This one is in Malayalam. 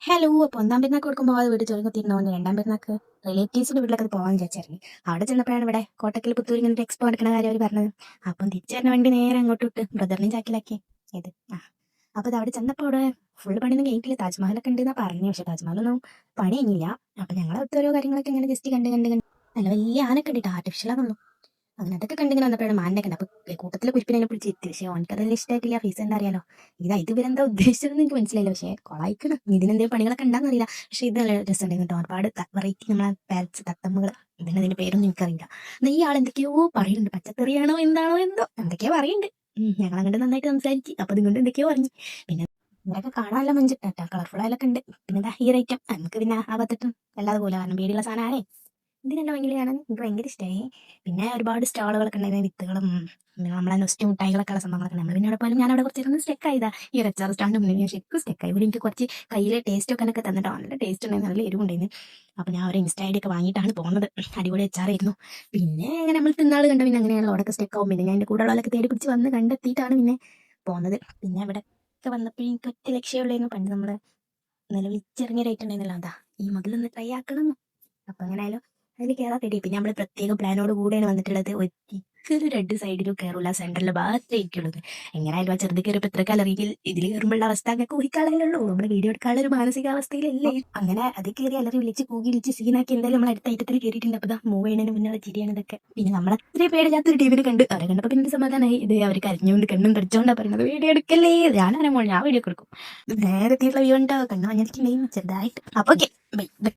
ഹലോ. അപ്പോൾ ഒന്നാം പെരുന്നാൾക്ക് കൊടുക്കുമ്പോൾ അത് വീട്ടിൽ ചോറും കുത്തിയിരുന്നോണ്ട് രണ്ടാം പെരുന്നാൾക്ക് റിലേറ്റീവ്സിൻ്റെ വീട്ടിലൊക്കെ പോകാൻ വിചാരിച്ചായിരുന്നു. അവിടെ ചെന്നപ്പോഴാണ് ഇവിടെ കോട്ടക്കൽ പുത്തൂർ ഇങ്ങനെ ഒരു എക്സ്പോ നടക്കുന്ന കാര്യം അവർ പറഞ്ഞത്. അപ്പം തിരിച്ചു വരുന്ന വണ്ടി നേരെ അങ്ങോട്ട് വിട്ട് ബ്രദറിനെയും ചാക്കിലാക്കി ഇത് അപ്പോൾ അത് അവിടെ ചെന്നപ്പോൾ അവിടെ ഫുൾ പണിയൊന്നും കഴിഞ്ഞിട്ടില്ല. താജ്മഹലൊക്കെ ഉണ്ടെന്നാണ് പറഞ്ഞു. പക്ഷേ താജ്മഹലൊന്നും പണി കഴിഞ്ഞില്ല. അപ്പം ഞങ്ങൾ ഓരോ കാര്യങ്ങളൊക്കെ ഇങ്ങനെ ജസ്റ്റ് കണ്ട് കണ്ട് കണ്ട് നല്ല വലിയ ആനൊക്കെ ഉണ്ട്, ആർട്ടിഫിഷ്യലാണെന്നു. അങ്ങനെ അതൊക്കെ കണ്ടിങ്ങനെ വന്നപ്പോഴാണ് മാനിനെ കണ്ടത്. അപ്പോൾ കൂട്ടത്തിൽ കുരിപ്പിനെ പിടിച്ച് എത്തി. പക്ഷേ ഓനക്കതെല്ലാം ഇഷ്ടമായിട്ടില്ല. ഫീസ് എന്താ അറിയാലോ. ഇത് ഇവരെന്താ ഉദ്ദേശിച്ചതെന്ന് എനിക്ക് മനസ്സിലായില്ല. പക്ഷേ കൊളായിക്കണം, ഇതിനെന്തെങ്കിലും പണികളൊക്കെ ഉണ്ടാകുന്നറിയില്ല. പക്ഷേ ഇത് നല്ല രസമുണ്ടായിരുന്നു കേട്ടോ. ഒരുപാട് വെറൈറ്റി നമ്മളെ പാരറ്റ്സ്, തത്തമ്മകൾ, ഇതിൻ്റെ പേരൊന്നും എനിക്കറിയില്ല. എന്നാൽ ഈ ആൾ എന്തൊക്കെയോ പറയുന്നുണ്ട്. പച്ചക്കറിയാണോ എന്താണോ എന്തോ എന്തൊക്കെയോ പറയുന്നുണ്ട്. ഞങ്ങൾ അങ്ങോട്ട് നന്നായിട്ട് സംസാരിച്ച്. അപ്പോൾ അതുകൊണ്ട് എന്തൊക്കെയോ പറഞ്ഞു. പിന്നെ ഇവരൊക്കെ കാണാനുള്ള മഞ്ചിട്ടാ കളർഫുൾ ആയാലൊക്കെ ഉണ്ട്. പിന്നെ എന്താ ഈ ഐറ്റം നമുക്ക് പിന്നെ ആ പത്തിട്ടും അല്ലാതെ പോലെ കാരണം പേടിയുള്ള സാധനമാണേ. ഇതിനെല്ലാം ഭയങ്കരമാണ്, എനിക്ക് ഭയങ്കര ഇഷ്ടമായി. പിന്നെ ഒരുപാട് സ്റ്റാളുകളൊക്കെ ഉണ്ടായിരുന്നു, വിത്തുകളും പിന്നെ നമ്മളെ നെസ്റ്റ് മുട്ടായികളൊക്കെ ഉള്ള സംഭവങ്ങളൊക്കെ നമ്മൾ പിന്നെ അവിടെ പോലും ഞാൻ അവിടെ കുറച്ച് സ്റ്റെക്ക് ആയതാ. ഈ ഒരു അച്ചാർ സ്റ്റാണ്ട് മുന്നിൽ ഞാൻ ശരിക്കും സ്റ്റെക്കായി. ഇവിടെ എനിക്ക് കുറച്ച് കയ്യിലെ ടേസ്റ്റ് ഒക്കെ എന്നൊക്കെ തന്നിട്ടോ, നല്ല ടേസ്റ്റ് ഉണ്ടായിരുന്നു, നല്ല എരിവുണ്ടായിരുന്നു. അപ്പോൾ ഞാൻ ഒരു ഇൻസ്റ്റ ഐഡി ഒക്കെ വാങ്ങിയിട്ടാണ് പോകുന്നത്. അടിപൊളി അച്ചാറായിരുന്നു. പിന്നെ അങ്ങനെ നമ്മൾ തിന്നാൾ കണ്ട പിന്നെ അങ്ങനെയാണല്ലോ അവിടെയൊക്കെ സ്റ്റെക്കാവും. പിന്നെ ഞാൻ എൻ്റെ കൂടെ ഉള്ളവരൊക്കെ തേടി പിടിച്ച് വന്ന് കണ്ടെത്തിയിട്ടാണ് പിന്നെ പോകുന്നത്. പിന്നെ ഇവിടെ ഒക്കെ വന്നപ്പോൾ എനിക്ക് ഒറ്റ ലക്ഷ്യമുള്ളായിരുന്നു. പണ്ട് നമ്മൾ നിലവിളിച്ചിറങ്ങിയ റേറ്റ് ഉണ്ടായിരുന്നല്ലോ, അതാ ഈ മുതലൊന്ന് ട്രൈ ആക്കണം. അപ്പം അങ്ങനെ ആയാലും അതിൽ കയറാൻ റെഡി. പിന്നെ നമ്മൾ പ്രത്യേക പ്ലാനോട് കൂടെയാണ് വന്നിട്ടുള്ളത്. ഒരിക്കലും രണ്ട് സൈഡിലും കയറില്ല, സെൻറ്ററിൽ ഭാഗത്തേ ഇരിക്കുള്ളത്. എങ്ങനെയായാലും ആ ചെറുത് കയറിയപ്പോൾ എത്ര കലറിയിൽ ഇതിൽ കയറുമ്പോഴുള്ള അവസ്ഥ അങ്ങനെ ഊഹിക്കാളല്ലോ. നമ്മൾ വീഡിയോ എടുക്കാനുള്ള ഒരു മാനസികാവസ്ഥയിലല്ലേ. അങ്ങനെ അത് കയറി അലറി വിളിച്ച് കൂകി വിളിച്ച് സീനാക്കി എന്തായാലും നമ്മൾ അടുത്ത ഐറ്റത്തിൽ കയറിയിട്ടുണ്ട്. അപ്പോൾ മൂവ് ചെയ്യുന്നതിന് മുന്നേ ചിരിയാണ് ഇതൊക്കെ. പിന്നെ നമ്മൾ അത്രയും പേടില്ലാത്തൊരു ടീമിനെ കണ്ട് അവരെ കണ്ടപ്പോൾ പിന്നെ സമാധാനമായി. ഇത് അവർ കരഞ്ഞുകൊണ്ട് കണ്ണും കടിച്ചോണ്ടാണ് പറയുന്നത് വീഡിയോ എടുക്കല്ലേ. ഞാനറിയുമ്പോൾ ഞാൻ വീഡിയോ കൊടുക്കും. നേരെ എത്തിയിട്ടുള്ള വ്യൂ ഉണ്ടോ, കണ്ണു വന്നിരിക്കുന്നേ ചെറുതായിട്ട്. അപ്പോൾ ഓക്കെ ബൈ.